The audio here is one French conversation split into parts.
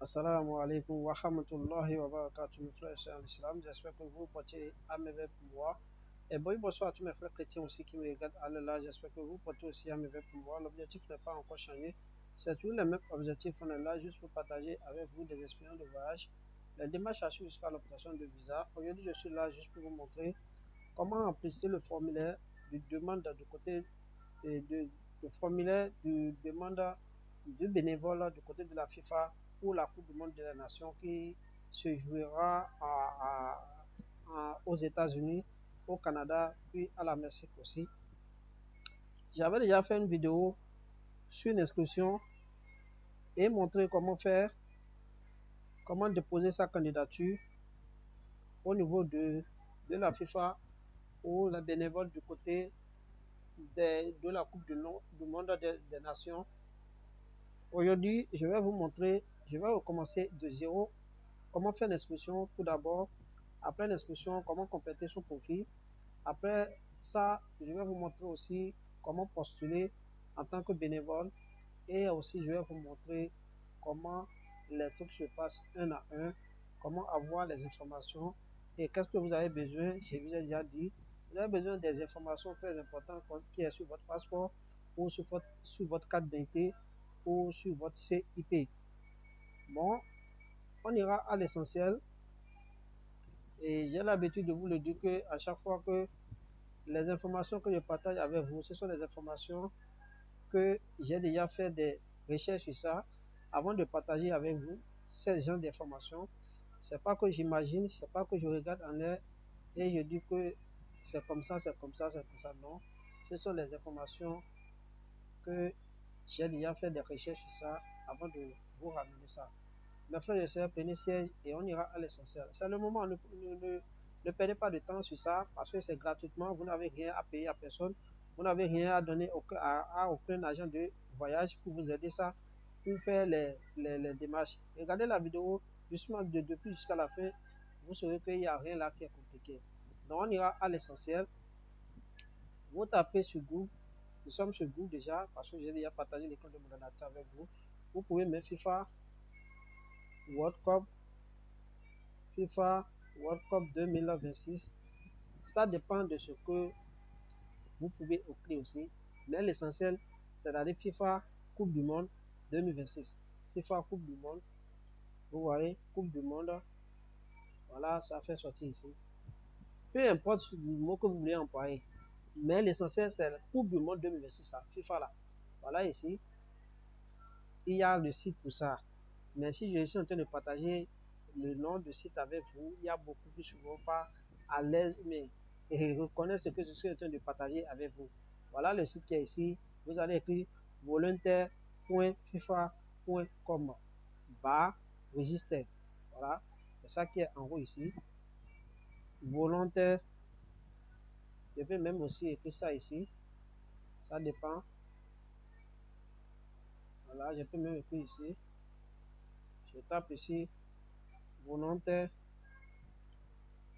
Assalamu alaikum wa rahmatullahi wa barakatuh, mes frères et sœurs en islam. J'espère que vous portez à merveille pour moi. Et bonsoir à tous mes frères chrétiens aussi qui me regardent à là. J'espère que vous portez aussi à merveille pour moi. L'objectif n'est pas encore changé. C'est toujours le même objectif. On est là juste pour partager avec vous des expériences de voyage, les démarches à suivre jusqu'à l'obtention de visa. Aujourd'hui, je suis là juste pour vous montrer comment remplir le formulaire de demande du côté le formulaire de demande du bénévole du côté de la FIFA pour la Coupe du Monde de la Nation qui se jouera aux États-Unis, au Canada, puis à la Mexique aussi. J'avais déjà fait une vidéo sur une inscription et montré comment faire, comment déposer sa candidature au niveau de la FIFA ou la bénévole du côté de la Coupe du Monde des Nations. Aujourd'hui, je vais vous montrer, je vais recommencer de zéro, comment faire l'inscription tout d'abord. Après l'inscription, comment compléter son profil. Après ça, je vais vous montrer aussi comment postuler en tant que bénévole. Et aussi, je vais vous montrer comment les trucs se passent un à un, comment avoir les informations et qu'est-ce que vous avez besoin. Je vous ai déjà dit, vous avez besoin des informations très importantes qui est sur votre passeport ou sur votre carte d'identité ou sur votre CIP. Bon, on ira à l'essentiel. Et j'ai l'habitude de vous le dire que à chaque fois que les informations que je partage avec vous, ce sont des informations que j'ai déjà fait des recherches sur ça avant de partager avec vous ces genre d'informations. C'est pas que j'imagine, c'est pas que je regarde en l'air et je dis que c'est comme ça, c'est comme ça, c'est comme ça. Non, ce sont les informations que j'ai déjà fait des recherches sur ça avant de vous ramener ça. Mes frères et sœurs, prenez siège et on ira à l'essentiel. C'est le moment, ne perdez pas de temps sur ça parce que c'est gratuitement, vous n'avez rien à payer à personne, vous n'avez rien à donner à aucun agent de voyage pour vous aider ça, pour faire les démarches. Regardez la vidéo justement depuis jusqu'à la fin, vous saurez qu'il n'y a rien là qui est compliqué. Donc on ira à l'essentiel. Vous tapez sur Google, nous sommes sur Google déjà parce que j'ai déjà partagé l'école de mon ordinateur avec vous. Vous pouvez mettre FIFA World Cup FIFA World Cup 2026. Ça dépend de ce que vous pouvez offrir aussi. Mais l'essentiel, c'est d'aller FIFA Coupe du Monde 2026. FIFA Coupe du Monde. Vous voyez, Coupe du Monde. Voilà, ça fait sortir ici. Peu importe le mot que vous voulez employer. Mais l'essentiel, c'est la Coupe du Monde 2026. Là, FIFA là. Voilà ici. Il y a le site pour ça. Mais si je suis en train de partager le nom du site avec vous, il y a beaucoup plus souvent pas à l'aise, mais reconnaître ce que je suis en train de partager avec vous. Voilà le site qui est ici. Vous allez écrire volontaire.fifa.com bas register. Voilà, c'est ça qui est en haut ici. Volontaire. Je peux même aussi écrire ça ici. Ça dépend. Voilà, je peux même écrire ici. Je tape ici volontaire.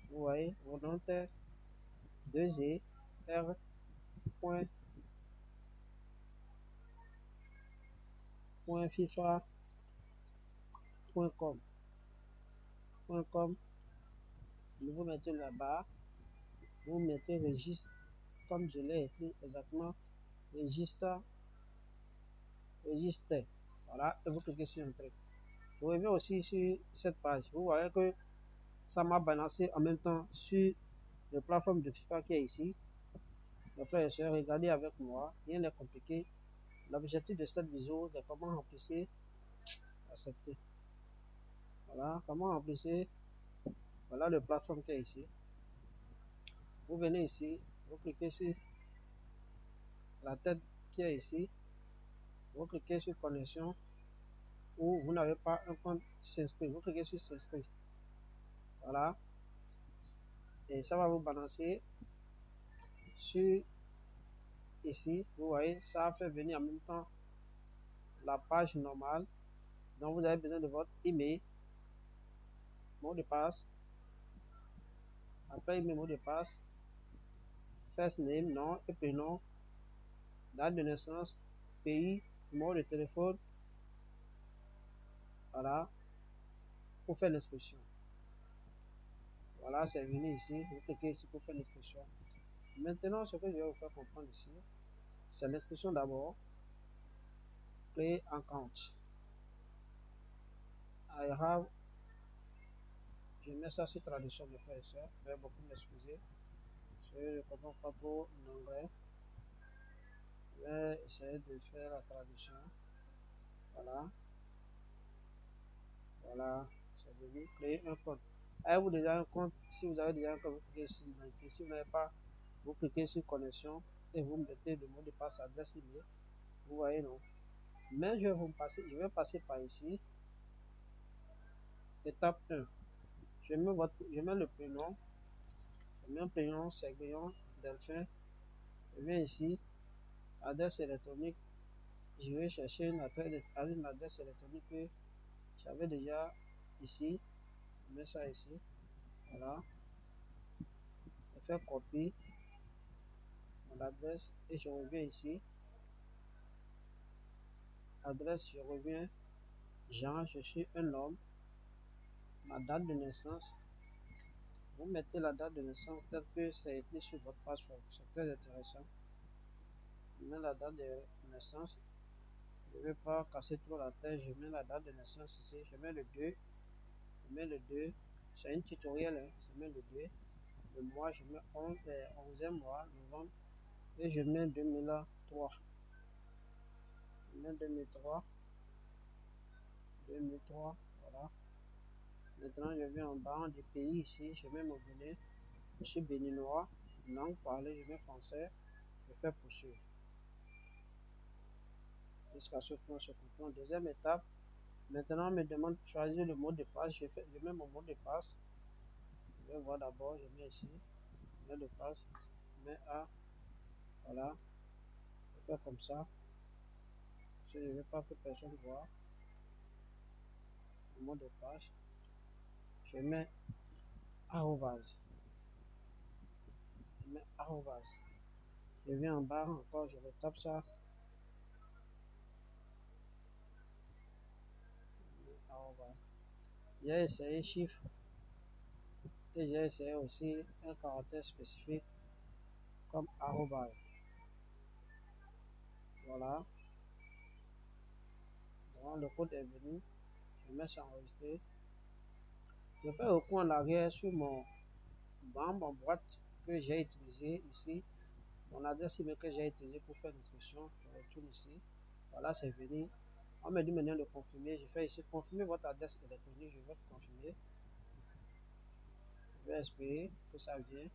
Vous voyez, volontaire 2e r .fifa.com. Vous mettez là-bas, vous mettez registre, comme je l'ai écrit exactement, registre, registre. Voilà, et vous cliquez sur Entrer. Vous revenez aussi sur cette page. Vous voyez que ça m'a balancé en même temps sur la plateforme de FIFA qui est ici. Mes frères et sœurs, regardez avec moi, rien n'est compliqué. L'objectif de cette vidéo, c'est comment remplacer, accepter. Voilà, comment remplacer. Voilà la plateforme qui est ici. Vous venez ici, vous cliquez sur la tête qui est ici, vous cliquez sur connexion ou vous n'avez pas un compte s'inscrire, vous cliquez sur s'inscrire. Voilà, et ça va vous balancer sur ici. Vous voyez, ça a fait venir en même temps la page normale. Donc vous avez besoin de votre email, mot de passe. Après email, mot de passe, first name, nom et prénom, date de naissance, pays, numéro de téléphone. Voilà, pour faire l'inscription. Voilà, c'est venu ici. Vous cliquez ici pour faire l'inscription. Maintenant, ce que je vais vous faire comprendre ici, c'est l'instruction d'abord. Create account. I have, je mets ça sur traduction de frères et sœurs. Je vais beaucoup m'excuser. Je ne comprends pas trop l'anglais. Je vais essayer de faire la traduction. Voilà. Voilà. C'est venu. Créer un compte. Avez-vous déjà un compte? Si vous avez déjà un compte, vous cliquez sur identité. Si vous n'avez pas, vous cliquez sur connexion et vous mettez le mot de passe, adresse email. Vous voyez, non? Mais je vais passer par ici. Étape 1. Je mets le prénom. Je mets un prénom, c'est Guillaume Delphin. Je viens ici. Adresse électronique. Je vais chercher une adresse électronique que j'avais déjà ici. Je mets ça ici. Voilà. Je fais copier mon adresse et je reviens ici. Adresse, je reviens. Jean, je suis un homme. Ma date de naissance. Vous mettez la date de naissance telle que c'est écrit sur votre passeport. C'est très intéressant. Je mets la date de naissance. Je ne vais pas casser trop la tête. Je mets la date de naissance ici. Je mets le 2. Je mets le 2. C'est un tutoriel. Hein. Je mets le 2. Le mois, je mets 11e mois, novembre. Et je mets 2003. Je mets 2003. 2003. Voilà. Maintenant, je viens en bas du pays ici. Je mets mon Bénin. Je suis béninois. Langue parlée, je mets français. Je fais poursuivre. Jusqu'à ce qu'on se comprend. Deuxième étape. Maintenant, on me demande de choisir le mot de passe. Je mets mon mot de passe. Je vais voir d'abord. Je mets ici. Mot de passe. Je mets A. Voilà. Je fais comme ça. Parce que je ne veux pas que personne voit le mot de passe. Je mets arrobase. Je mets arrobase. Je viens en bas encore. Je retape ça. J'ai essayé chiffre et j'ai essayé aussi un caractère spécifique comme arrobase. Voilà. Donc, le code est venu. Je mets ça enregistré. Je fais recours en arrière sur mon boîte que j'ai utilisé ici. Mon adresse email que j'ai utilisé pour faire l'inscription. Je retourne ici. Voilà, c'est venu. On me dit maintenant de confirmer. Je fais ici confirmer votre adresse électronique. Je vais confirmer. Je vais espérer que ça vienne.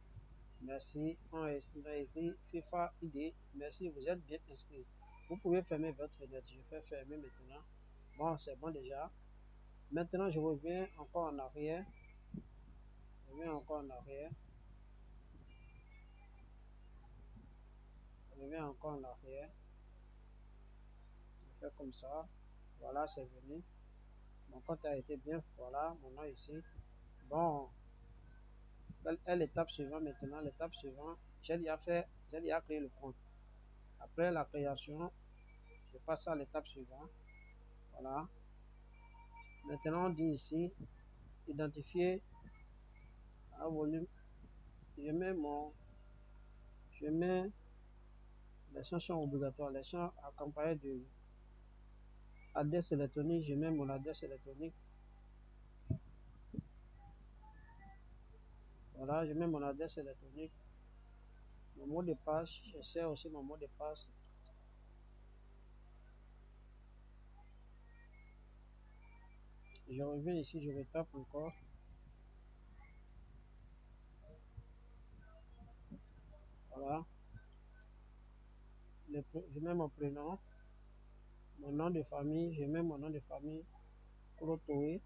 Merci. On a écrit FIFA ID. Merci, vous êtes bien inscrit. Vous pouvez fermer votre fenêtre. Je fais fermer maintenant. Bon, c'est bon déjà. Maintenant, je reviens encore en arrière. Je reviens encore en arrière. Je reviens encore en arrière. Je fais comme ça. Voilà, c'est venu. Mon compte a été bien. Voilà, mon nom ici. Bon, quelle est l'étape suivante maintenant? L'étape suivante, j'ai déjà créé le compte. Après la création, je passe à l'étape suivante. Voilà. Maintenant, on dit ici, identifier un volume. Je mets les champs obligatoires, les champs accompagnés de adresse électronique. Je mets mon adresse électronique. Voilà, je mets mon adresse électronique. Mon mot de passe, je sers aussi mon mot de passe. Je reviens ici, je retape encore. Voilà. Je mets mon prénom, mon nom de famille, je mets mon nom de famille, Clotoé.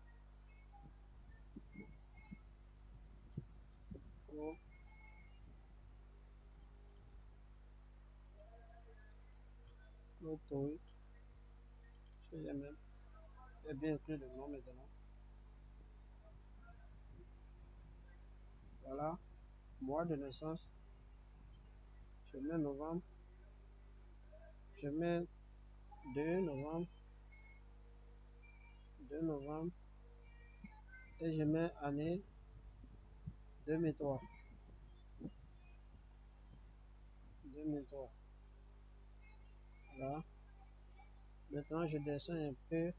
Clotoé. J'ai bien écrit le nom maintenant. Voilà. Mois de naissance. Je mets novembre. Je mets 2 novembre. 2 novembre. et je mets année 2003. 2003. Voilà. Maintenant, je descends un peu.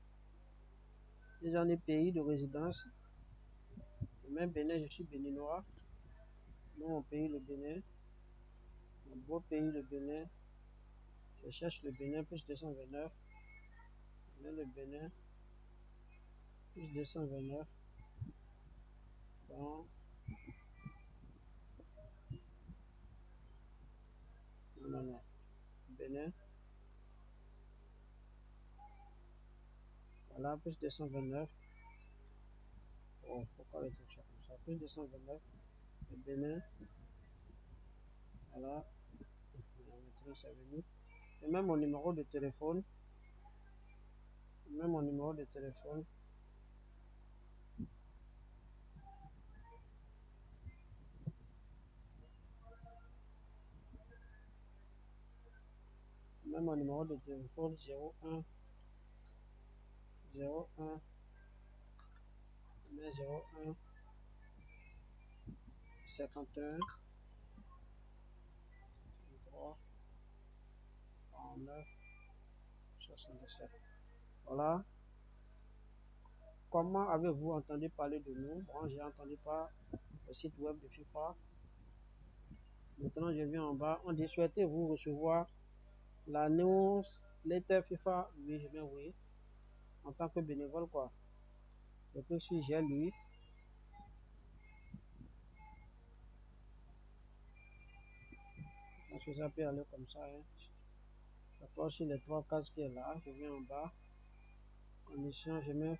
Et j'en ai pays de résidence. Je mets Bénin, je suis béninois. Mon pays, le Bénin. Mon beau pays, le Bénin. Je cherche le Bénin, plus 229. Je mets le Bénin, plus 229. Bon. Non, non, non. Bénin. Voilà, plus 229. Oh, pourquoi les trucs comme ça? Plus 229. Le Bénin. Voilà. Maintenant, c'est venu. Et même mon numéro de téléphone. Même mon numéro de téléphone. Même mon numéro de téléphone 01 01 01 51 3 49 77. Voilà. Comment avez-vous entendu parler de nous? Bon, j'ai entendu par le site web de FIFA. Maintenant, je viens en bas. On dit souhaitez-vous recevoir la newsletter FIFA? Oui, je viens oui. En tant que bénévole, quoi. Je clique sur j'ai lu. Parce que ça peut aller comme ça. Hein. Je clique sur les trois cases qui est là. Je viens en bas. Conditions, je mets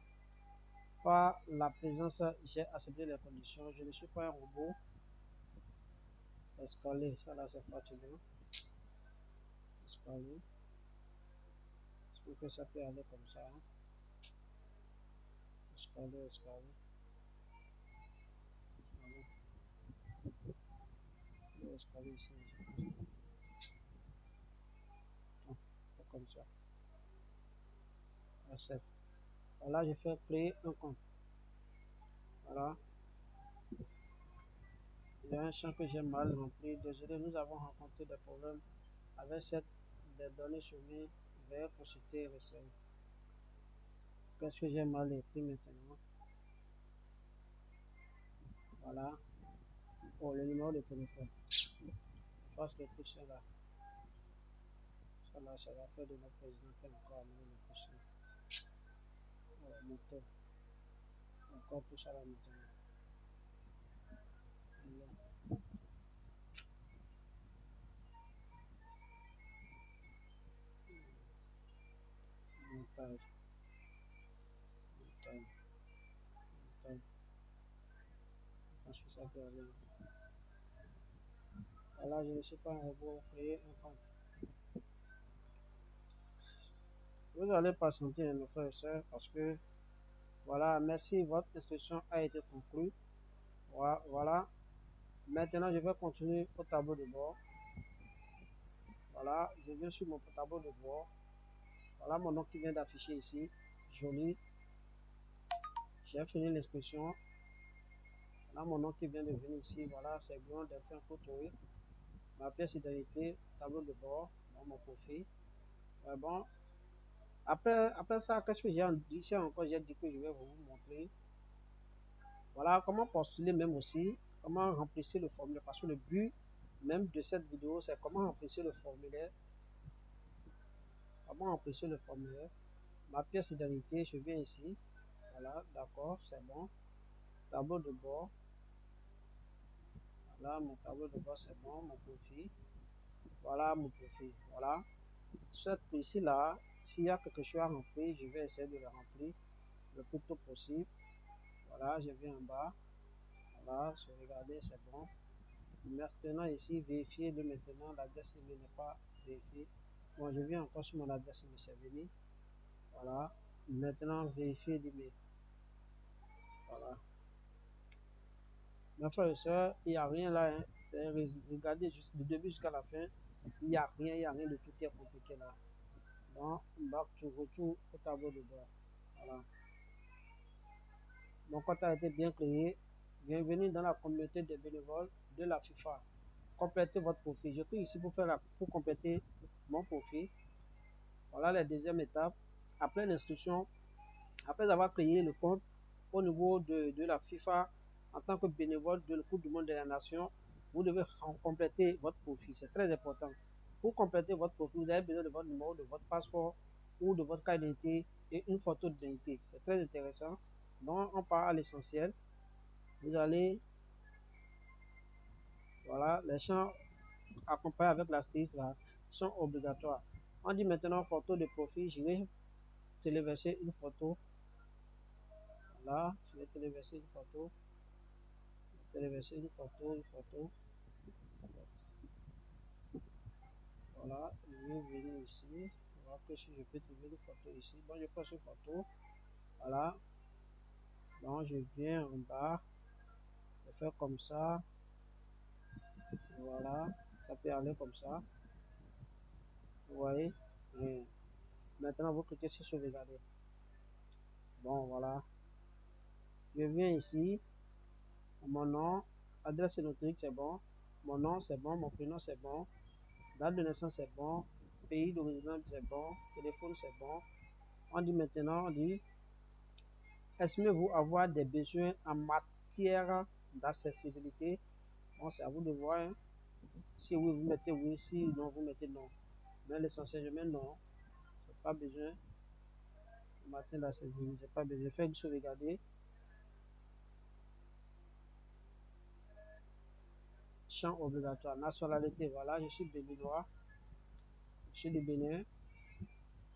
pas la présence. J'ai accepté les conditions. Je ne suis pas un robot. Escalier, ça là c'est fatigant. Escalier. J'espère que ça peut aller comme ça. Hein. Escalier, escalier. Escalier ici. Non, pas comme ça. Accepte. Voilà, je fais créer un compte. Voilà. Il y a un champ que j'ai mal rempli. Désolé, nous avons rencontré des problèmes avec des données soumises. Veuillez consulter le service. Qu'est-ce que j'ai mal écrit maintenant? Voilà. Oh, le numéro de téléphone. Fasse le truc là. Ça là, ça va faire de notre président qui est encore amené le prochain. Oh, moto. Encore tout ça là maintenant. Montage. Montage. Montage. Je pense que ça peut aller. Voilà, je ne suis pas un robot. Créer un compte. Vous allez patienter, mes frères et sœurs, parce que voilà, merci, votre instruction a été conclue. Voilà. Maintenant, je vais continuer au tableau de bord. Voilà, je viens sur mon tableau de bord. Voilà mon nom qui vient d'afficher ici. Joli. J'ai fini l'inscription. Voilà mon nom qui vient de venir ici. Voilà, c'est Grand Delphin Cotoy. Ma pièce d'identité, tableau de bord, dans mon profil. Bon. Après ça, qu'est-ce que j'ai dit? C'est encore, j'ai dit que je vais vous montrer. Voilà, comment postuler même aussi. Comment remplir le formulaire. Parce que le but même de cette vidéo, c'est comment remplir le formulaire. Comment remplir le formulaire. Ma pièce d'identité, je viens ici. Voilà, d'accord, c'est bon. Tableau de bord. Voilà, mon tableau de bord, c'est bon. Mon profil. Voilà, mon profil. Voilà. Soit ici, là, s'il y a quelque chose à remplir, je vais essayer de le remplir le plus tôt possible. Voilà, je viens en bas. Voilà, je regarder, c'est bon. Maintenant, ici, vérifier de maintenant, l'adresse email n'est pas vérifiée. Bon, je viens encore sur mon adresse email, c'est venu. Voilà. Maintenant, vérifier l'email. Voilà. Mes frères et sœurs, il n'y a rien là. Hein. Regardez du début jusqu'à la fin. Il n'y a rien de tout qui est compliqué là. Donc, back to retour au tableau de bord. Voilà. Mon compte a été bien créé. Bienvenue dans la communauté des bénévoles de la FIFA. Complétez votre profil. Je clique ici pour compléter mon profil. Voilà la deuxième étape. Après l'instruction, après avoir créé le compte au niveau de la FIFA en tant que bénévole de la Coupe du Monde des Nations, vous devez compléter votre profil. C'est très important. Pour compléter votre profil, vous avez besoin de votre numéro, de votre passeport ou de votre carte d'identité et une photo d'identité. C'est très intéressant. Donc, on part à l'essentiel. Vous allez, voilà, les champs accompagnés avec l'astérisque là sont obligatoires. On dit maintenant photo de profil. Je vais téléverser une photo. Voilà, je vais téléverser une photo. Téléverser une photo. Voilà, je vais venir ici. Voir que si je peux trouver une photo ici. Bon, je prends une photo. Voilà. Donc, je viens en bas. Je fais comme ça. Voilà. Ça peut aller comme ça. Vous voyez. Et maintenant, vous cliquez sur sauvegarder. Bon, voilà. Je viens ici. Mon nom, adresse électronique, c'est bon. Mon nom, c'est bon. Mon prénom, c'est bon. Date de naissance, c'est bon. Pays d'origine, c'est bon. Téléphone, c'est bon. On dit maintenant, on dit, estimez-vous avoir des besoins en matière d'accessibilité? Bon, c'est à vous de voir. Hein. Si oui, vous mettez oui. Si non, vous mettez non. Mais l'essentiel, je mets non. Je n'ai pas besoin en matière d'accessibilité. Je n'ai pas besoin. Je fais une sauvegarder. Champ obligatoire. Nationalité, voilà, je suis béninois. Je suis du Bénin.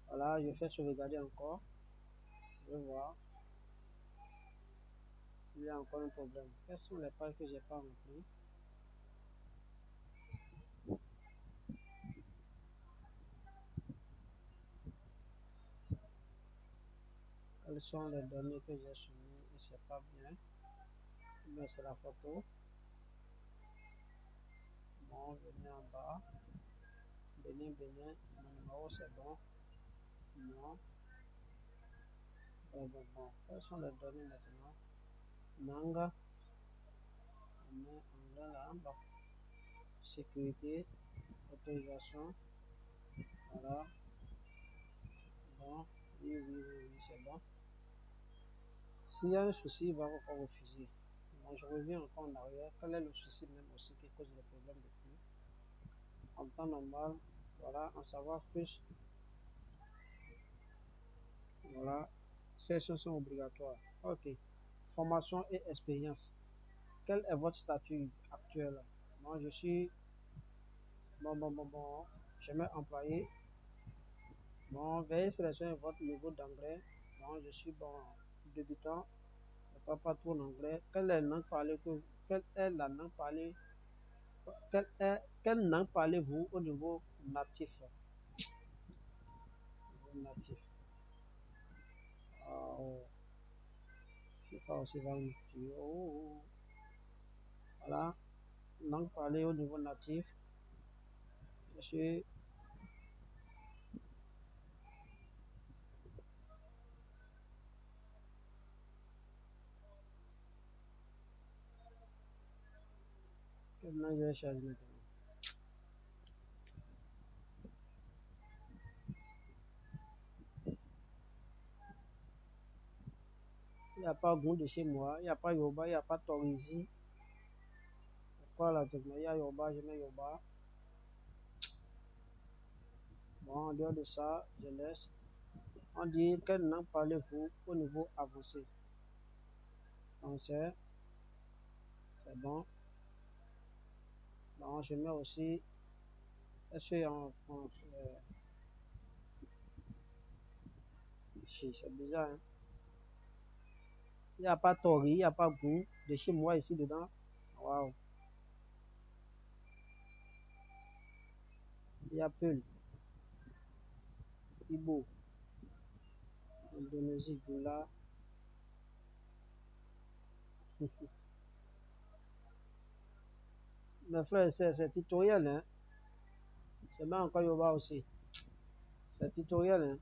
Voilà, je fais sauvegarder encore. Je vais voir. Il y a encore un problème. Quelles sont les pages que je n'ai pas remplies? Quelles sont les données que j'ai soumises? Et c'est pas bien. Mais c'est la photo. Bon, venez en bas. Bénin. Mon numéro c'est bon. Non. Bon. Quelles sont les données maintenant? Nanga. On met anglais là en bas. Sécurité. Autorisation. Voilà. Bon. Oui, c'est bon. S'il y a un souci, il va encore refuser. Bon, je reviens encore en arrière. Quel est le souci même aussi qui cause le problème depuis? En temps normal, voilà, en savoir plus. Voilà. Ces choses sont obligatoires. Ok. Formation et expérience. Quel est votre statut actuel? Moi, je suis. Bon. Je mets employé. Bon, veuillez sélectionner votre niveau d'anglais. Bon, je suis bon débutant. Je ne parle pas trop l'anglais. Quelle est la langue parlée quelle est la langue parlée? Quelle langue parlez-vous au niveau natif? Natif. Oh, je fais aussi dans le studio. Voilà. Langue parlée au niveau natif. Je suis quelle langue je vais charger maintenant? Il n'y a pas Goun de chez moi. Il n'y a pas Yoruba. Il n'y a pas Torizi. C'est quoi la technologie? Il y a Yoruba. Je mets Yoruba. Bon, en dehors de ça, je laisse. On dit quelle langue parlez-vous au niveau avancé? Français. C'est bon. Bon, je mets aussi. Est-ce que en français? C'est bizarre. Hein? Il n'y a pas Tori, il n'y a pas Goût de chez moi ici dedans. Waouh. Il y a Peul, Ibo, Indonésie, Doula. Mes frères, c'est tutoriel. Hein? Je mets encore Yoba aussi. C'est tutoriel. Hein?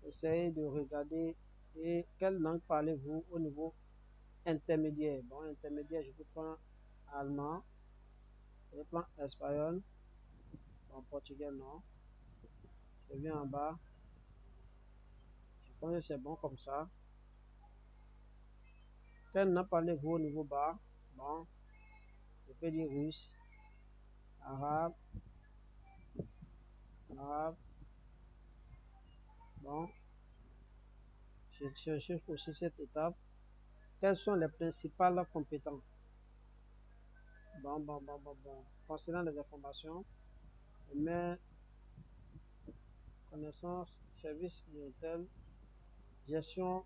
Essayez de regarder Et quelle langue parlez-vous au niveau intermédiaire? Bon, intermédiaire, je peux prendre allemand, je peux prendre espagnol, bon, portugais, non. Je viens en bas, je pense que c'est bon comme ça. Quelle langue parlez-vous au niveau bas? Bon, je peux dire russe, arabe, arabe. Bon, je cherche aussi cette étape. Quelles sont les principales compétences? Bon. Concernant les informations, je mets connaissance, service clientèle, gestion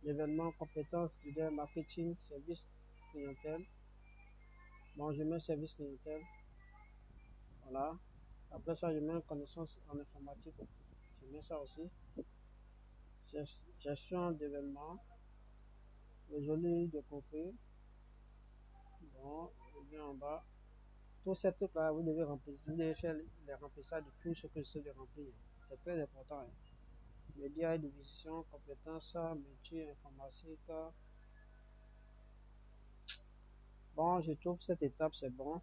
d'événements, compétences, leader, marketing, service clientèle. Bon, je mets service clientèle. Voilà. Après ça, je mets connaissance en informatique. Je mets ça aussi. Gestion d'événements, résolu de conflits. Bon, je viens en bas. Tous ces trucs-là, vous devez remplir. Vous devez faire les remplissages de tout ce que je sais de remplir. C'est très important. Médias et division, compétences, métier, informatique. Bon, je trouve cette étape, c'est bon.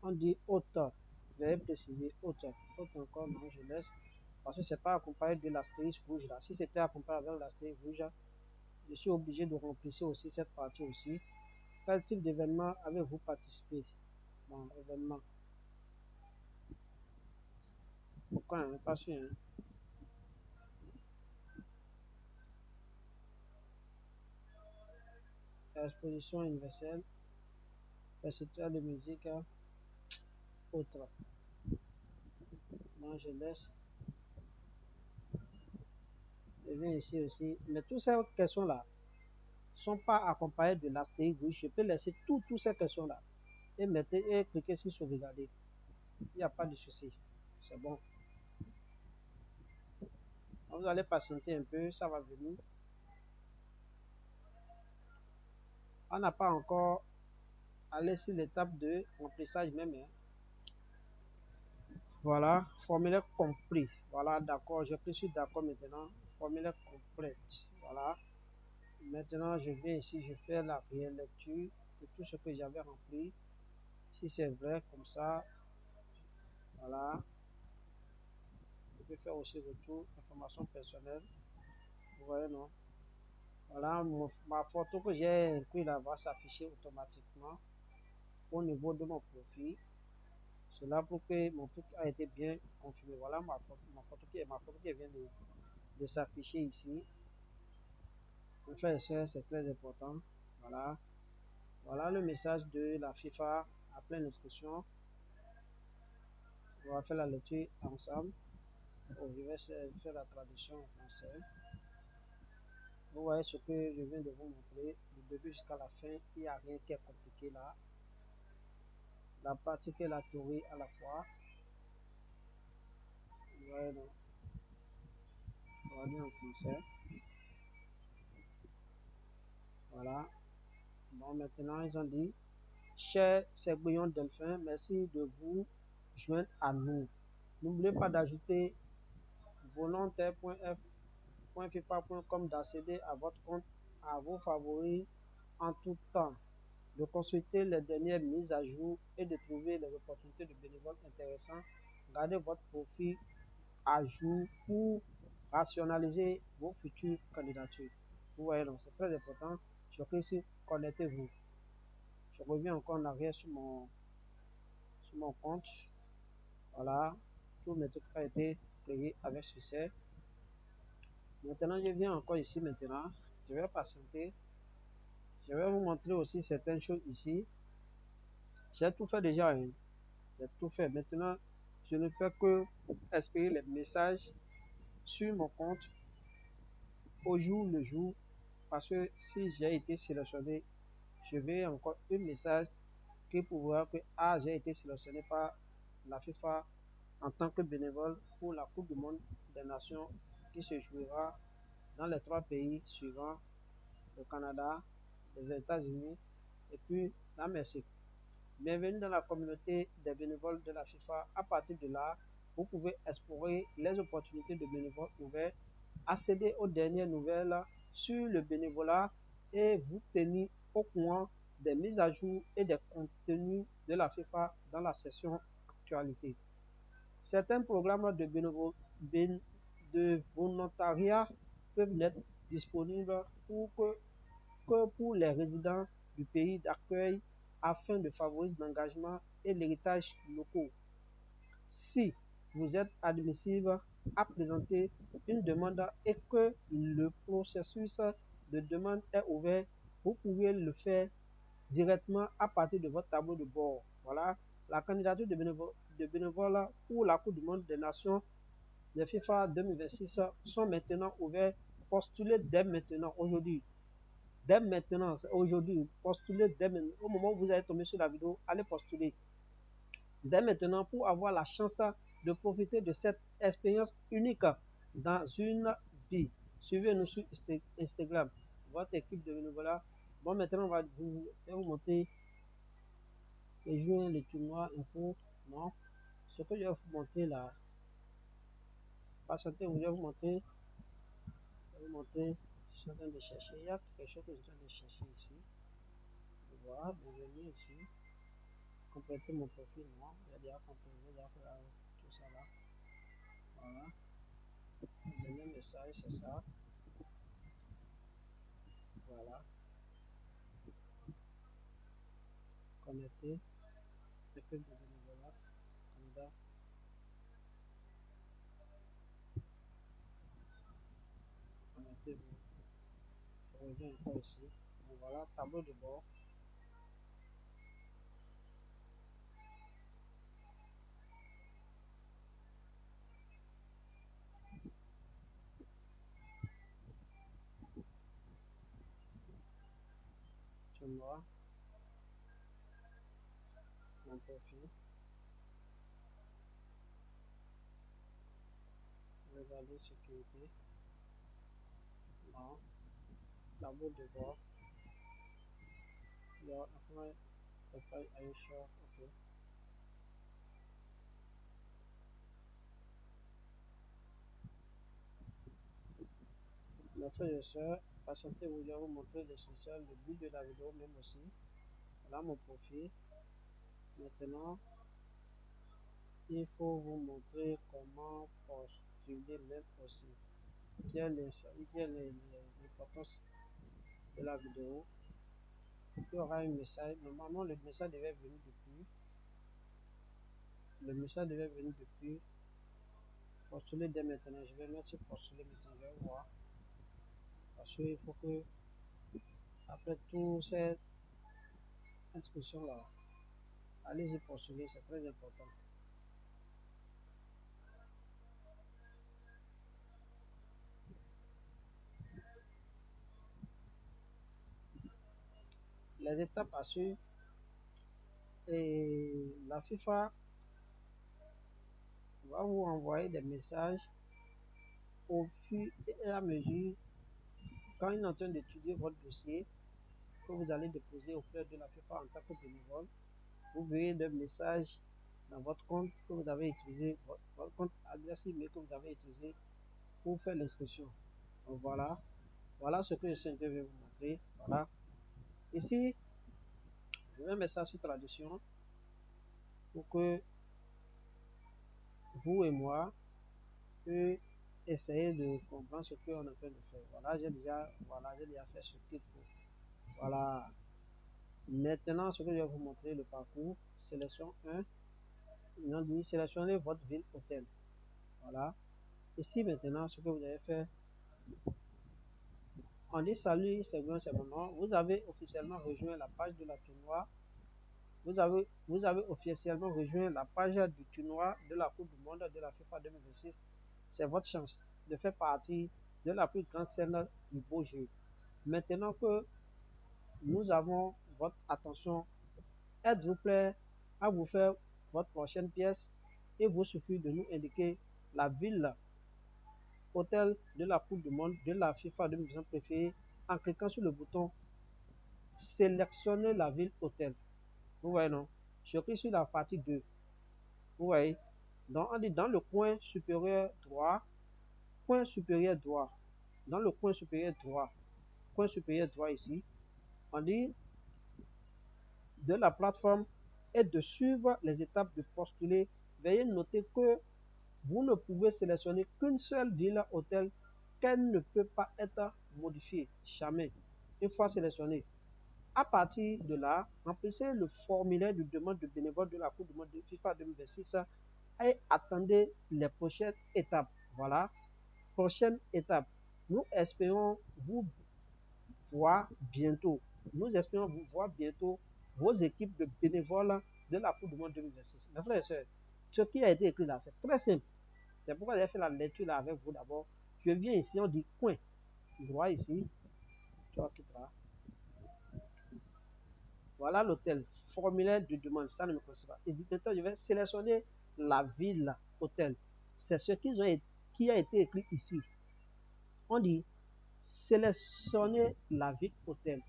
On dit autre. Je vais préciser autre. Autre encore, non, je laisse. Parce que c'est pas accompagné de l'astérisque rouge là. Si c'était accompagné avec l'astérisque rouge, je suis obligé de remplir aussi cette partie aussi. Quel type d'événement avez-vous participé? Bon, événement. Pourquoi? Hein? Pas sûr. Hein? Exposition universelle, festival de musique, autre. Moi, je laisse. Je viens ici aussi. Mais toutes ces questions-là ne sont pas accompagnées de l'astérisque rouge. Je peux laisser toutes ces questions-là et cliquer sur sauvegarder. Il n'y a pas de souci. C'est bon. Vous allez patienter un peu, ça va venir. On n'a pas encore allé sur l'étape de remplissage même. Hein. Voilà, formulaire compris. Voilà, d'accord, je suis d'accord maintenant. Formulaire complète. Voilà. Maintenant, je viens ici, je fais la rélecture de tout ce que j'avais rempli. Si c'est vrai, comme ça, voilà. Je peux faire aussi retour, information personnelle. Vous voyez, non? Voilà, ma photo que j'ai inclus là va s'afficher automatiquement au niveau de mon profil. Cela pour que mon truc a été bien confirmé. Voilà ma photo qui vient de s'afficher ici. Mon frère et soeur, c'est très important. Voilà. Voilà le message de la FIFA à pleine inscription. On va faire la lecture ensemble. Oh, je vais faire la traduction en français. Vous voyez ce que je viens de vous montrer, du début jusqu'à la fin, il n'y a rien qui est compliqué là. La pratique et la théorie à la fois. Vous voyez donc, traduit en français. Voilà. Bon, maintenant, ils ont dit, cher Séguillon Delphin, merci de vous joindre à nous. N'oubliez pas d'ajouter volontaire.fifa.com d'accéder à votre compte, à vos favoris en tout temps, de consulter les dernières mises à jour et de trouver les opportunités de bénévoles intéressants. Gardez votre profil à jour pour rationaliser vos futures candidatures. Vous voyez, donc c'est très important. Je clique ici, connectez-vous. Je reviens encore en arrière sur mon compte. Voilà, tous mes trucs ont été créés avec succès. Maintenant, je viens encore ici maintenant. Je vais patienter. Je vais vous montrer aussi certaines choses ici. J'ai tout fait déjà. Hein. J'ai tout fait. Maintenant, je ne fais que expirer les messages sur mon compte au jour le jour. Parce que si j'ai été sélectionné, je vais encore un message qui prouvera que j'ai été sélectionné par la FIFA en tant que bénévole pour la Coupe du monde des Nations qui se jouera dans les 3 pays suivants, le Canada, les États-Unis et puis la Mexique. Bienvenue dans la communauté des bénévoles de la FIFA. À partir de là, vous pouvez explorer les opportunités de bénévoles ouvertes accéder aux dernières nouvelles sur le bénévolat et vous tenir au courant des mises à jour et des contenus de la FIFA dans la session actualité. Certains programmes de volontariat peuvent n'être disponibles que pour les résidents du pays d'accueil afin de favoriser l'engagement et l'héritage locaux. Si vous êtes admissible à présenter une demande et que le processus de demande est ouvert, vous pouvez le faire directement à partir de votre tableau de bord. Voilà, la candidature de bénévoles pour la Coupe du monde des Nations de FIFA 2026 sont maintenant ouverts. Postulez dès maintenant, aujourd'hui. Dès maintenant, aujourd'hui, postulez dès maintenant. Au moment où vous allez tomber sur la vidéo, allez postuler dès maintenant pour avoir la chance de profiter de cette expérience unique dans une vie. Suivez-nous sur Instagram, votre équipe de bénévolat. Bon, maintenant, on va vous montrer les jeux, les tournois, info. Non, ce que je vais vous montrer là, patientez, je vais vous montrer. Je suis en train de chercher. Il y a quelque chose que je suis en train de chercher ici. Voilà, bienvenue ici. Compléter mon profil, non, il y a déjà complété, tout ça là. Voilà. Le dernier message, c'est ça. Voilà. Connecter. Équipe de bénévolat. Canada. Connectez-vous. Je reviens encore ici. Donc voilà, tableau de bord. Tournoi. Mon profil. Regarder sécurité. Non. Tableau de bord. Your information. Are you sure? Okay. Mes frères et sœurs, patientez-vous, je vais vous montrer l'essentiel, le but de la vidéo même aussi. Voilà mon profil. Maintenant, il faut vous montrer comment postuler même aussi. Quelle est l'importance de la vidéo? Il y aura un message. Normalement, le message devait venir depuis. Le message devait venir depuis. Postuler dès maintenant. Je vais mettre sur postuler maintenant. Je vais voir. Parce qu'il faut que, après tout cette inscription-là, allez-y postuler. C'est très important. Les étapes à suivre. Et la FIFA va vous envoyer des messages au fur et à mesure quand il est en train d'étudier votre dossier que vous allez déposer auprès de la FIFA en tant que bénévole. Vous verrez des messages dans votre compte que vous avez utilisé, votre compte adresse email que vous avez utilisé pour faire l'inscription. Donc voilà, voilà ce que je suis en train de vous montrer. Voilà. Ici, je vais mettre ça sur traduction pour que vous et moi puissions essayer de comprendre ce qu'on est en train de faire. Voilà, j'ai déjà fait ce qu'il faut. Voilà. Maintenant, ce que je vais vous montrer, le parcours. Sélection 1. Ils ont dit sélectionnez votre ville hôtel. Voilà. Ici, maintenant, ce que vous allez faire, on dit salut, c'est bon, c'est bon. Vous avez officiellement rejoint la page de la tournoi. Vous avez officiellement rejoint la page du tournoi de la Coupe du Monde de la FIFA 2026. C'est votre chance de faire partie de la plus grande scène du beau jeu. Maintenant que nous avons votre attention, êtes-vous prêt à vous faire votre prochaine pièce? Il vous suffit de nous indiquer la ville hôtel de la Coupe du Monde de la FIFA 2026 préférée en cliquant sur le bouton sélectionner la ville hôtel. Vous voyez, non? Je clique sur la partie 2. Vous voyez? Donc, on dit dans le coin supérieur droit, coin supérieur droit, dans le coin supérieur droit ici, on dit de la plateforme et de suivre les étapes de postuler. Veuillez noter que vous ne pouvez sélectionner qu'une seule ville hôtel, qu'elle ne peut pas être modifiée, jamais. Une fois sélectionnée, à partir de là, remplissez le formulaire de demande de bénévole de la Coupe du monde de FIFA 2026 et attendez les prochaines étapes. Voilà, prochaine étape. Nous espérons vous voir bientôt. Nous espérons vous voir bientôt vos équipes de bénévoles de la Coupe du monde 2026. Mes frères et sœurs, ce qui a été écrit là, c'est très simple. C'est pourquoi j'ai fait la lecture là avec vous d'abord. Je viens ici, on dit coin droit ici. Tu vois, voilà l'hôtel. Formulaire de demande, ça ne me concerne pas. Et maintenant, je vais sélectionner la ville hôtel. C'est ce qui a été écrit ici. On dit sélectionner la ville hôtel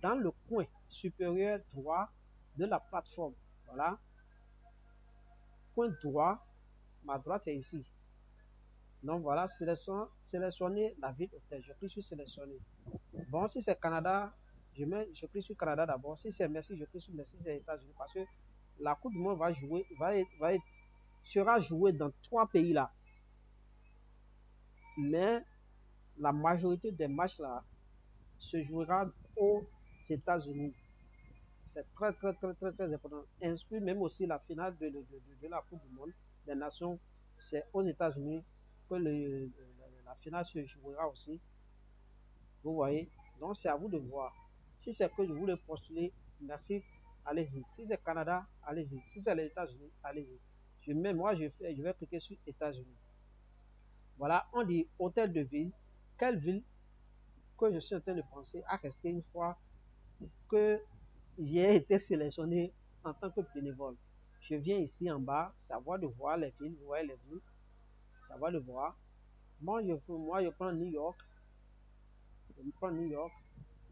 dans le coin supérieur droit de la plateforme. Voilà. Coin droit, ma droite c'est ici. Donc voilà, sélectionner la ville hôtel. Je clique sur sélectionner. Bon, si c'est Canada, je clique sur Canada d'abord. Si c'est Merci, je clique sur Merci, c'est États-Unis. Parce que la Coupe du Monde sera jouée dans 3 pays là. Mais la majorité des matchs là se jouera aux États-Unis. C'est très, très, très, très, très important. Inscrit même aussi la finale de la Coupe du Monde des Nations, c'est aux États-Unis que la finale se jouera aussi. Vous voyez, donc c'est à vous de voir. Si c'est que je voulais postuler, merci, allez-y. Si c'est Canada, allez-y. Si c'est les États-Unis, allez-y. Je vais cliquer sur États-Unis. Voilà, on dit hôtel de ville. Quelle ville que je suis en train de penser à rester une fois que j'ai été sélectionné en tant que bénévole. Je viens ici en bas, c'est à vous de voir les villes. Vous voyez les villes, c'est à vous de voir. Moi, je prends New York. Je prends New York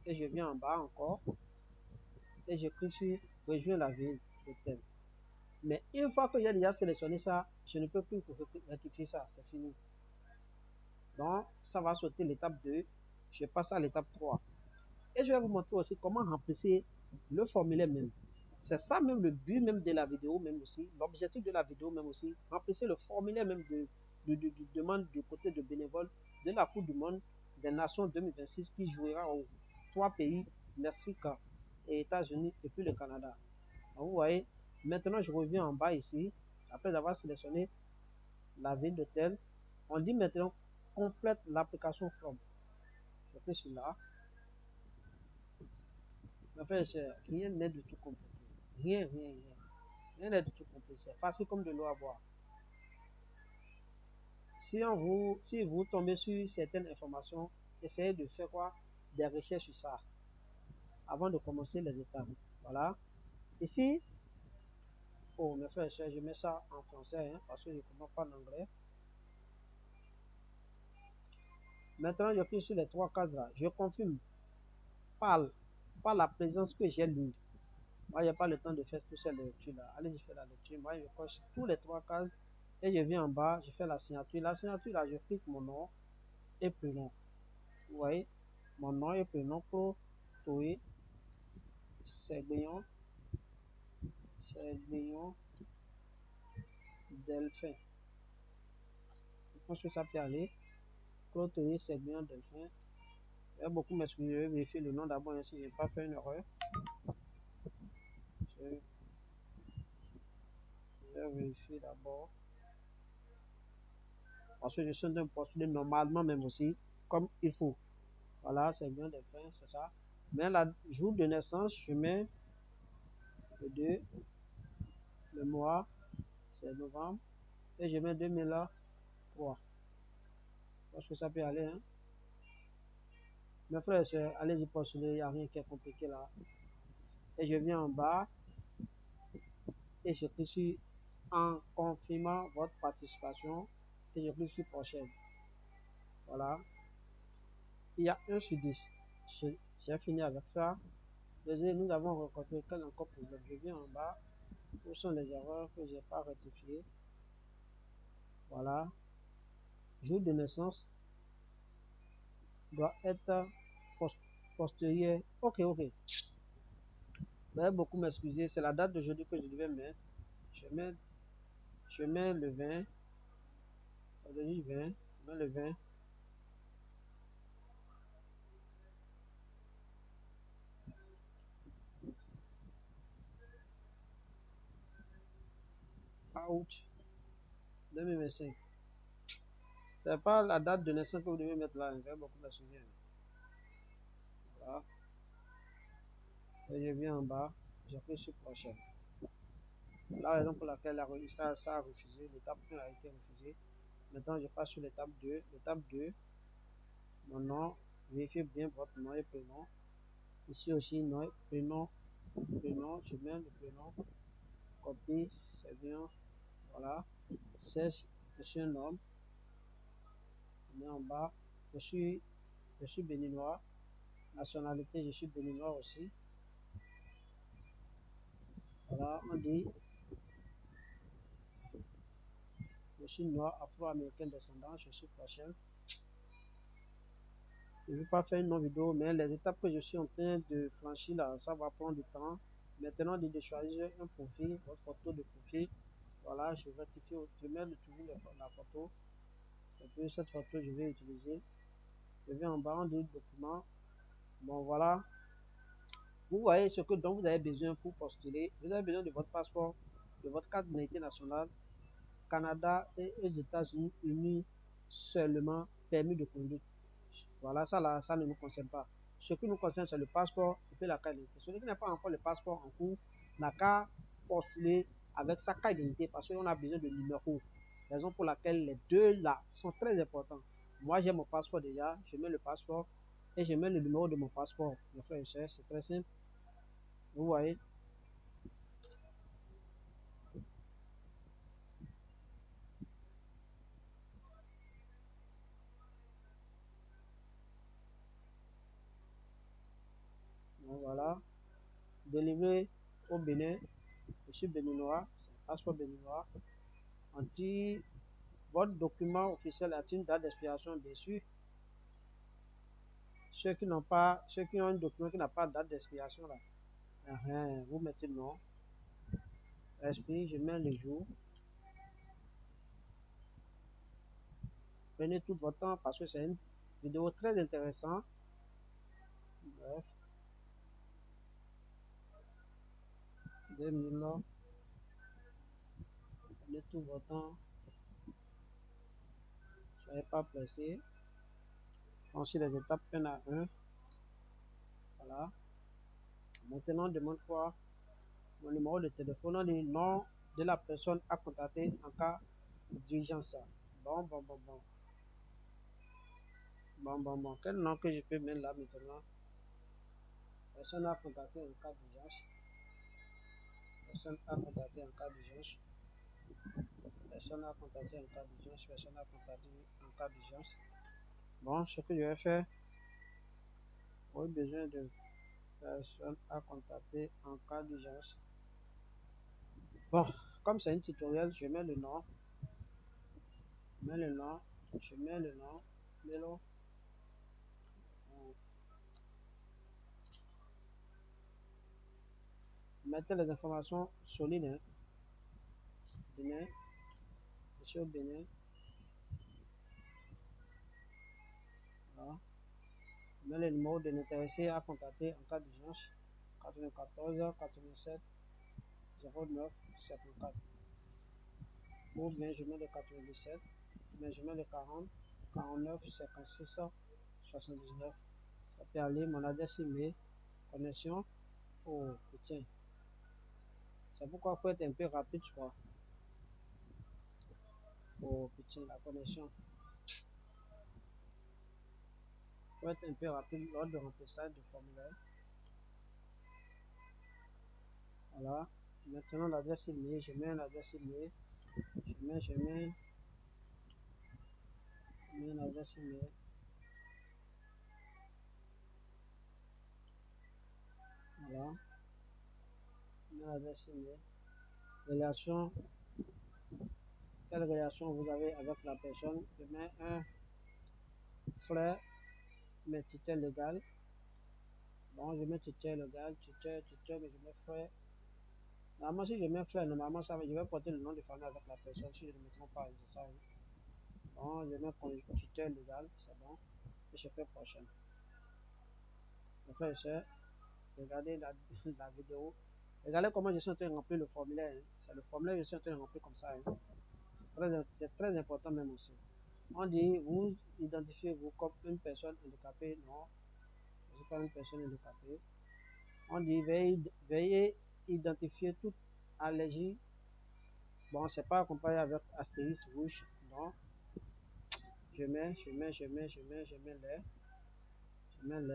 et je viens en bas encore. Et je clique sur rejoindre la ville d'hôtel. Mais une fois que j'ai déjà sélectionné ça, je ne peux plus rectifier ça, c'est fini. Donc, ça va sauter l'étape 2. Je passe à l'étape 3. Et je vais vous montrer aussi comment remplir le formulaire même. C'est ça même le but même de la vidéo même aussi, l'objectif de la vidéo même aussi, remplir le formulaire même de demande du côté de bénévoles de la Coupe du Monde des Nations 2026 qui jouera aux 3 pays, Mexique et États-Unis et puis le Canada. Donc, vous voyez, maintenant je reviens en bas ici, après avoir sélectionné la ville d'hôtel. On dit maintenant complète l'application form. Je clique sur là. Mais frère, rien n'est du tout compliqué. Rien. Rien n'est du tout compliqué. C'est facile comme de l'eau à boire. Si vous tombez sur certaines informations, essayez de faire quoi? Des recherches sur ça avant de commencer les étapes. Voilà. Ici, oh mes frères et sœurs, je mets ça en français hein, parce que je ne comprends pas l'anglais. Maintenant, je clique sur les 3 cases là. Je confirme par la présence que j'ai lu. Moi, il n'y a pas le temps de faire toutes ces lectures là. Allez, je fais la lecture. Moi, je coche tous les 3 cases et je viens en bas, je fais la signature. La signature là, je clique mon nom et prénom. Vous voyez, mon nom et prénom pour Toé Séguillon Delphin. Je pense que ça peut aller. Claude Toé Séguillon Delphin. Il y a beaucoup m'excuser, je vais vérifier le nom d'abord si je n'ai pas fait une erreur. Je vais vérifier d'abord. Parce que je suis en train de postuler normalement même aussi, comme il faut. Voilà, c'est bien Delphin, c'est ça. Mais le jour de naissance, je mets le 2, le mois, c'est novembre, et je mets 2003. Parce que ça peut aller, hein. Mes frères et sœurs, allez-y postuler, il n'y a rien qui est compliqué là. Et je viens en bas, et je clique sur en confirmant votre participation, et je clique sur prochaine. Voilà. Il y a 1 sur 10. J'ai fini avec ça. Désolé, nous avons rencontré quel encore problème. Je viens en bas. Où sont les erreurs que je n'ai pas rectifiées? Voilà. jour de naissance doit être postérieur. Ok. Veuillez beaucoup m'excuser, c'est la date d'aujourd'hui que je devais mettre. Je mets le 20. Aujourd'hui 20. Je mets le 20. Out 2025. C'est pas la date de naissance que vous devez mettre là. Veuillez beaucoup m'excuser. Voilà. Et je viens en bas. Je clique sur prochain. La raison pour laquelle la registrage ça a refusé, l'étape 1 a été refusée. Maintenant, je passe sur l'étape 2. L'étape 2, mon nom, vérifiez bien votre nom et prénom. Ici aussi, nom et prénom. Je mets le prénom. Copie, c'est bien. Voilà. Sexe, je suis un homme. Je mets en bas. Je suis béninois. Nationalité, je suis béninois aussi. Voilà, on dit je suis noir, afro-américain descendant, je suis prochain. Je ne vais pas faire une non vidéo, mais les étapes que je suis en train de franchir là, ça va prendre du temps. Maintenant, de choisir un profil, votre photo de profil. Voilà, je rectifie, je mets toujours la photo. Et puis cette photo, je vais utiliser. Je vais en bas, on dit document. Bon, voilà. Vous voyez ce que dont vous avez besoin pour postuler. Vous avez besoin de votre passeport, de votre carte d'identité nationale, Canada et aux États-Unis unis seulement, permis de conduire. Voilà, ça là, ça ne nous concerne pas. Ce qui nous concerne, c'est le passeport et puis la carte d'identité. Celui qui n'a pas encore le passeport en cours n'a qu'à postuler avec sa carte d'identité parce qu'on a besoin de numéro. Raison pour laquelle les deux là sont très importants. Moi, j'ai mon passeport déjà, je mets le passeport et je mets le numéro de mon passeport. Mes frères et sœurs, c'est très simple. Vous voyez. Donc voilà. Délivré au Bénin. Je suis béninois, c'est un passeport béninois. On dit votre document officiel a une date d'expiration, bien sûr. Ceux qui ont un document qui n'a pas de date d'expiration là, vous mettez non. Expire, je mets le jour. Prenez tout votre temps parce que c'est une vidéo très intéressante. Bref, 2000 là. Prenez tout votre temps. Soyez pas pressé. Franchissez les étapes un à un. Voilà. Maintenant, on demande quoi? Mon numéro de téléphone, on dit nom de la personne à contacter en cas d'urgence. Bon. Quel nom que je peux mettre là maintenant? Personne à contacter en cas d'urgence. Personne à contacter en cas d'urgence. Personne à contacter en cas d'urgence. Personne à contacter en cas d'urgence. Bon, ce que je vais faire, j'ai besoin de personne à contacter en cas d'urgence. Bon, comme c'est un tutoriel, je mets le nom. Je mets le nom. Mélo. Mettez les informations solides. Hein. Bénin. Monsieur Bénin. Voilà. Je mets le numéro de l'intéressé à contacter en cas d'urgence. 94 87 09 54. Ou bien je mets le 97. Mais je mets le 40 49 56 79. Ça peut aller. Mon adresse email. Connexion. Oh putain. C'est pourquoi il faut être un peu rapide, je crois. Oh putain, la connexion. Il faut être un peu rapide lors de remplissage du formulaire. Voilà. Maintenant l'adresse email. Je mets l'adresse email. Je mets l'adresse email. Voilà. L'adresse email. Relation quelle relation vous avez avec la personne. Je mets un frère, mais tuteur légal. Bon, je mets tuteur légal, tuteur, mais je mets frère. Normalement, si je mets frère, normalement, je vais porter le nom de famille avec la personne. Si je ne me trompe pas, c'est ça. Oui. Bon, je mets tuteur légal, c'est bon. Et je fais prochaine. Mes frères et sœurs, regardez la vidéo. Regardez comment je suis en train de remplir le formulaire. Hein. C'est le formulaire que je suis en train de remplir comme ça. Hein. C'est très important même aussi. On dit, vous identifiez-vous comme une personne handicapée. Non, je ne suis pas une personne handicapée. On dit, veuillez identifier toute allergie. Bon, c'est pas accompagné avec astérisque rouge. Non, je mets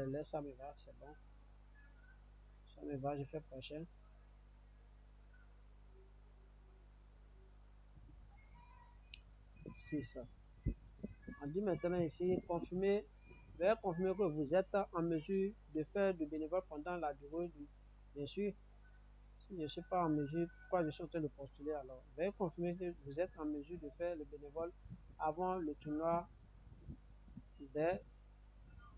les, ça me va, c'est bon. Ça me va, je fais prochain. 6. On dit maintenant ici, veuillez confirmer que vous êtes en mesure de faire du bénévole pendant la durée du. Bien sûr, si je ne suis pas en mesure, pourquoi je suis en train de postuler alors? Veuillez confirmer que vous êtes en mesure de faire le bénévole avant le tournoi des.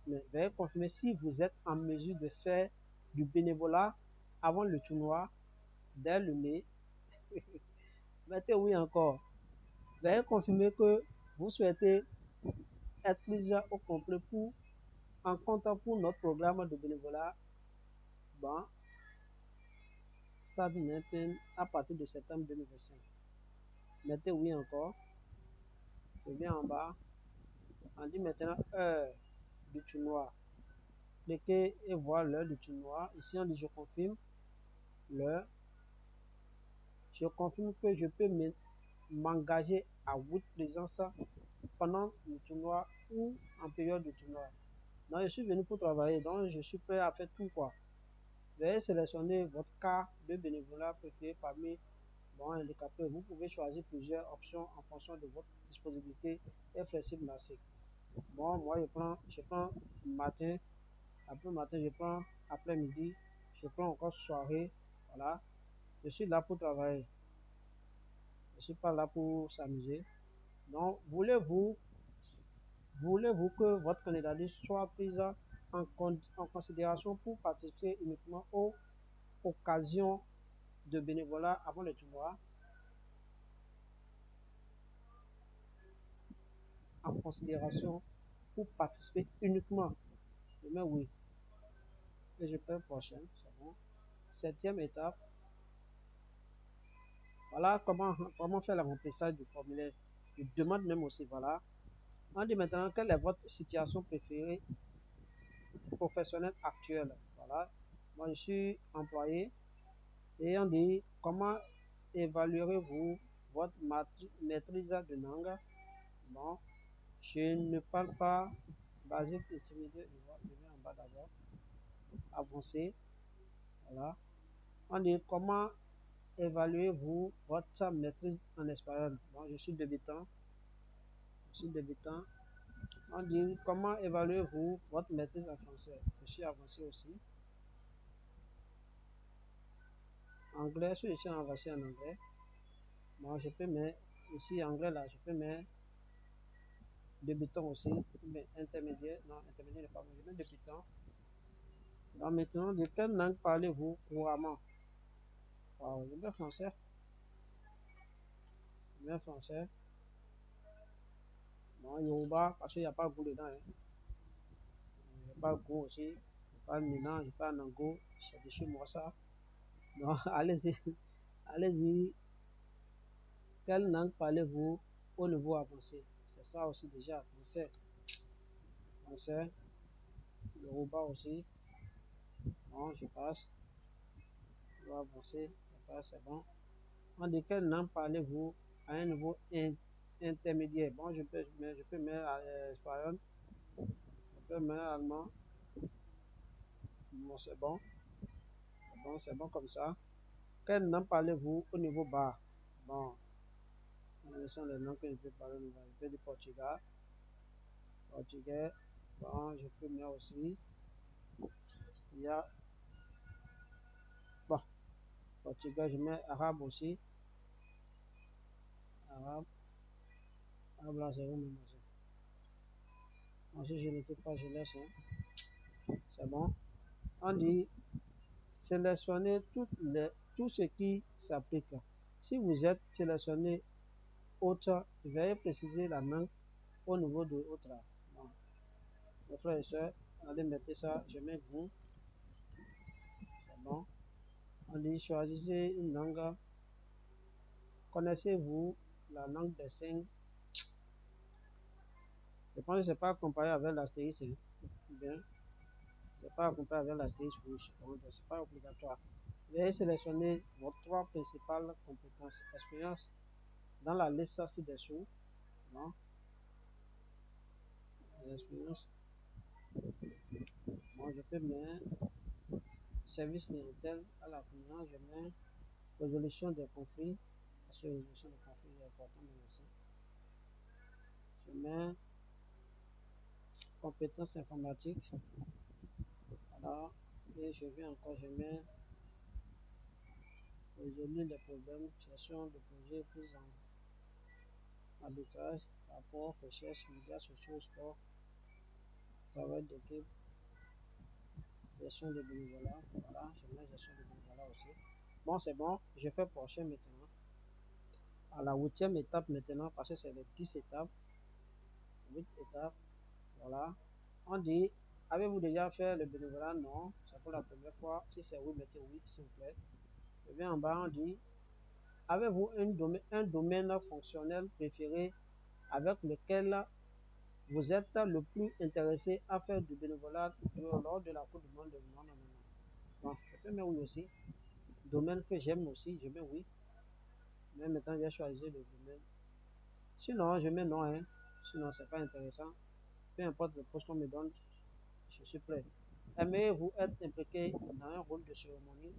Mais veuillez confirmer si vous êtes en mesure de faire du bénévolat avant le tournoi dès le mai. Mettez oui encore. Veuillez confirmer que vous souhaitez être pris au complet en compte pour notre programme de bénévolat. Bon, stade à partir de septembre 2025. Mettez oui encore. Je viens en bas. On dit maintenant heure du tournoi. Cliquez et voir l'heure du tournoi. Ici, on dit je confirme l'heure. Je confirme que je peux m'engager à votre présence pendant le tournoi ou en période de tournoi. Donc, je suis venu pour travailler, donc je suis prêt à faire tout quoi. Veuillez sélectionner votre cas de bénévolat préféré parmi handicapés. Vous pouvez choisir plusieurs options en fonction de votre disponibilité et flexible massif. Bon, moi je prends matin, après matin je prends après-midi, je prends encore soirée. Voilà, je suis là pour travailler. Je ne suis pas là pour s'amuser. Donc, voulez-vous que votre candidature soit prise en considération pour participer uniquement aux occasions de bénévolat avant le tournoi? En considération pour participer uniquement. Je mets oui. Et je fais prochaine. C'est bon. 7e étape. Voilà comment faire le remplissage du formulaire. Je demande même aussi, voilà. On dit maintenant quelle est votre situation préférée professionnelle actuelle. Voilà. Moi, je suis employé. Et on dit comment évaluerez-vous votre maîtrise de langue. Bon, je ne parle pas basique, intermédiaire. Je vais en bas d'abord. Avancé. Voilà. On dit comment évaluez-vous votre maîtrise en espagnol. Bon, je suis débutant. On dit comment évaluez-vous votre maîtrise en français. Je suis avancé aussi. Anglais, je suis avancé en anglais. Bon, je peux mettre ici anglais là, je peux mettre débutant aussi, mais intermédiaire. Non, intermédiaire n'est pas bon. Je mets débutant. Donc maintenant, de quelle langue parlez-vous couramment? Wow, je mets français. Je mets français. Bon, Yoruba, parce qu'il n'y a pas de goût dedans. Hein. Il n'y a pas de goût aussi. Il n'y a pas de Milan, il n'y a pas d'Ango. C'est de chez moi ça. Non, allez-y. Allez-y. Quelle langue parlez-vous au niveau avancé? C'est ça aussi déjà. Français. Français. Yoruba aussi. Bon, je passe. Je vais avancer. Je passe, c'est bon. De quelle langue parlez-vous à un niveau intermédiaire? Bon, je peux mettre espagnol. Je peux mettre allemand. Bon, c'est bon. Bon, c'est bon comme ça. Quelle langue parlez-vous au niveau bas? Bon, ce sont les langues que je peux parler au niveau. Je peux du portugais. Portugais. Bon, je peux mettre aussi. Il y a. Bon, portugais, je mets arabe aussi. Arabe. Ah, là, c'est vous-même. Ensuite, je ne clique pas, je laisse. C'est bon. On dit sélectionnez tout ce qui s'applique. Si vous êtes sélectionné autre, veuillez préciser la main au niveau de autre. Bon. Mes frères et sœurs, allez mettre ça, je mets vous. C'est bon. On dit choisissez une langue. Connaissez-vous la langue des signes? Je pense que ce n'est pas comparé avec l'astérisque. Bien, ce n'est pas comparé avec l'astérisque rouge. Donc, ce n'est pas obligatoire. Veuillez sélectionner vos trois principales compétences. Expérience dans la liste ci-dessous. Non? Expérience. Bon, je peux mettre service clientèle à la client. Je mets résolution des conflits. Parce que résolution des conflits est important aussi. Je mets compétences informatiques. Voilà. Et je vais encore, je mets résoudre les problèmes, gestion de projet, prise en arbitrage, rapport, recherche, médias sociaux, sport, travail d'équipe, gestion de bénévolat. Voilà, je mets gestion de bénévolat aussi. Bon, c'est bon, je fais prochain maintenant. À la 8e étape maintenant, parce que c'est les 10 étapes. 8 étapes. Voilà. On dit, avez-vous déjà fait le bénévolat? Non, c'est pour la première fois. Si c'est oui, mettez oui, s'il vous plaît. Je viens en bas, on dit, avez-vous un domaine fonctionnel préféré avec lequel vous êtes le plus intéressé à faire du bénévolat lors de la Coupe du Monde? Non, non, non, non. Bon, je peux mettre oui aussi. Domaine que j'aime aussi, je mets oui. Mais maintenant, j'ai choisi le domaine. Sinon, je mets non. Hein. Sinon, c'est pas intéressant. Peu importe le poste qu'on me donne, je suis prêt. Aimez-vous être impliqué dans un rôle de cérémonie?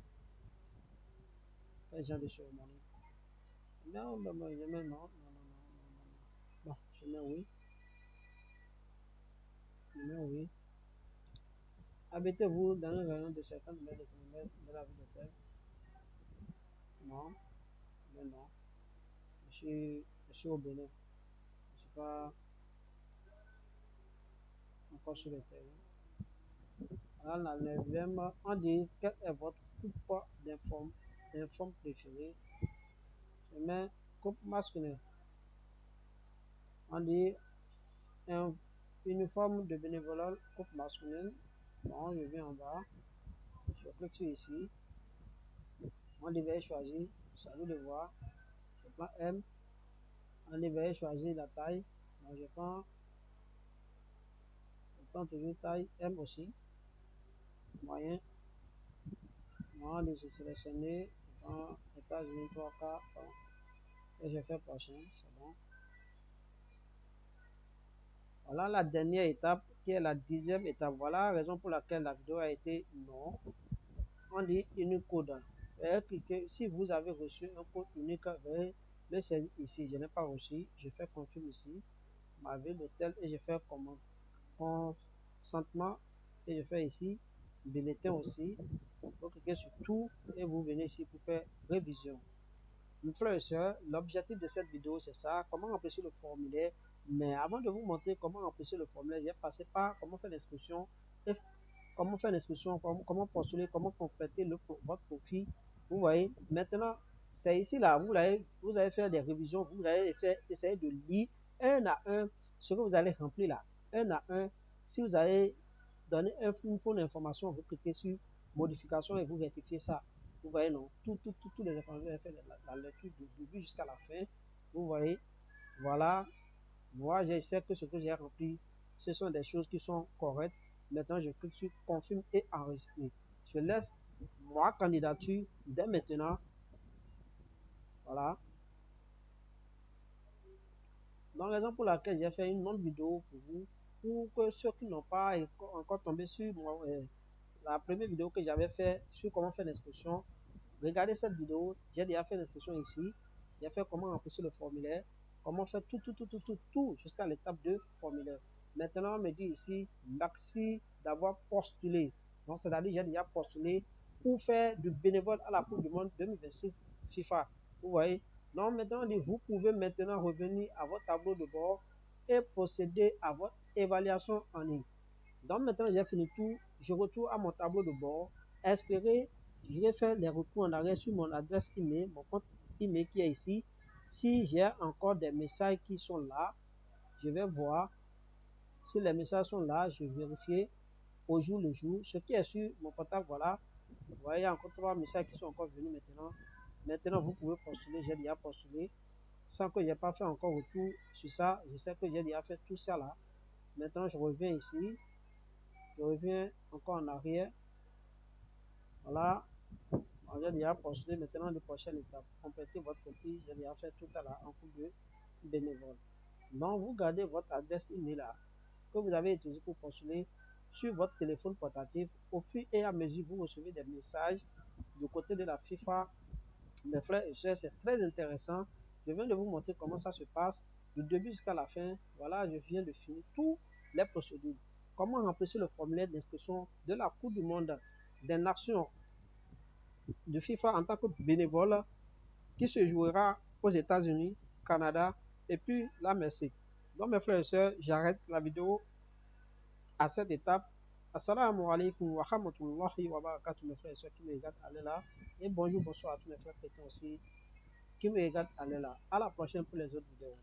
Quel genre de cérémonie? Non, je mets non. Non, non, non, non, non. Bon, je mets oui. Je mets oui. Habitez-vous dans un rayon de 50 mètres de kilomètres de la ville de Terre? Non, mais non. Je suis au Bénin. Je ne suis pas encore sur le terrain. Alors, la 9e, on dit quelle est votre coupe d'informe préférée? Je mets coupe masculine. On dit un uniforme de bénévolat coupe masculine. Bon, je viens en bas. Je clique sur ici. On devait choisir. Salut de voir. Je prends M. On devait choisir la taille. Donc, je prends toujours taille M aussi. Moyen. Moi, on dit sélectionner. Je prends États-Unis 3K. Et je fais prochain. C'est bon. Voilà la dernière étape qui est la 10e étape. Voilà la raison pour laquelle la vidéo a été non. On dit unique code. Veuillez cliquer. Si vous avez reçu un code unique, veuillez le saisir ici. Je n'ai pas reçu. Je fais confirme ici. Ma ville d'hôtel et je fais consentement et je fais ici bulletin aussi. Vous cliquez sur tout et vous venez ici pour faire révision. Mes frères et sœurs, l'objectif de cette vidéo c'est ça, comment remplir le formulaire. Mais avant de vous montrer comment remplir le formulaire, j'ai passé par comment faire l'inscription, comment postuler, comment compléter votre profil. Vous voyez, maintenant, c'est ici là, vous allez faire des révisions, vous allez essayer de lire un à un ce que vous allez remplir là, un à un. Si vous allez donner une fausse information, vous cliquez sur modification et vous rectifiez ça. Vous voyez, non, toutes les informations, vous allez faire la lecture du début jusqu'à la fin. Vous voyez, voilà. Moi, je sais que ce que j'ai rempli, ce sont des choses qui sont correctes. Maintenant, je clique sur confirme et enregistrer. Je laisse ma candidature dès maintenant. Voilà. Donc, la raison pour laquelle j'ai fait une autre vidéo pour vous, pour que ceux qui n'ont pas encore tombé sur la première vidéo que j'avais fait sur comment faire l'inscription, regardez cette vidéo. J'ai déjà fait l'inscription ici. J'ai fait comment remplir le formulaire, comment faire tout jusqu'à l'étape de formulaire. Maintenant, on me dit ici, merci d'avoir postulé. Donc, c'est-à-dire j'ai déjà postulé pour faire du bénévole à la Coupe du Monde 2026 FIFA. Vous voyez, Donc maintenant, vous pouvez maintenant revenir à votre tableau de bord et procéder à votre évaluation en ligne. Donc maintenant, j'ai fini tout. Je retourne à mon tableau de bord. Espérer, je vais faire les retours en arrière sur mon adresse email, mon compte email qui est ici. Si j'ai encore des messages qui sont là, je vais voir. Si les messages sont là, je vais vérifier au jour le jour. Ce qui est sur mon portable, voilà. Vous voyez, il y a encore 3 messages qui sont encore venus maintenant. Maintenant, vous pouvez postuler. J'ai déjà postulé. Sans que je n'ai pas fait encore retour sur ça. Je sais que j'ai déjà fait tout ça là. Maintenant, je reviens ici. Je reviens encore en arrière. Voilà. J'ai déjà postulé. Maintenant, la prochaine étape. Complétez votre profil. J'ai déjà fait tout à l'heure en cours de bénévole. Donc, vous gardez votre adresse email là que vous avez utilisé pour postuler sur votre téléphone portatif. Au fur et à mesure, vous recevez des messages du côté de la FIFA. Mes frères et sœurs, c'est très intéressant. Je viens de vous montrer comment ça se passe du début jusqu'à la fin. Voilà, je viens de finir toutes les procédures. Comment remplir le formulaire d'inscription de la Coupe du Monde des Nations de FIFA en tant que bénévole qui se jouera aux États-Unis, Canada et puis la Mexique. Donc mes frères et sœurs, j'arrête la vidéo à cette étape. Assalamu alaikum wa rahmatullahi wa barakatuh mes frères et sœurs qui me regardent, allez là. Et bonjour, bonsoir à tous mes frères chrétiens aussi qui me regardent, allez là. À la prochaine pour les autres vidéos.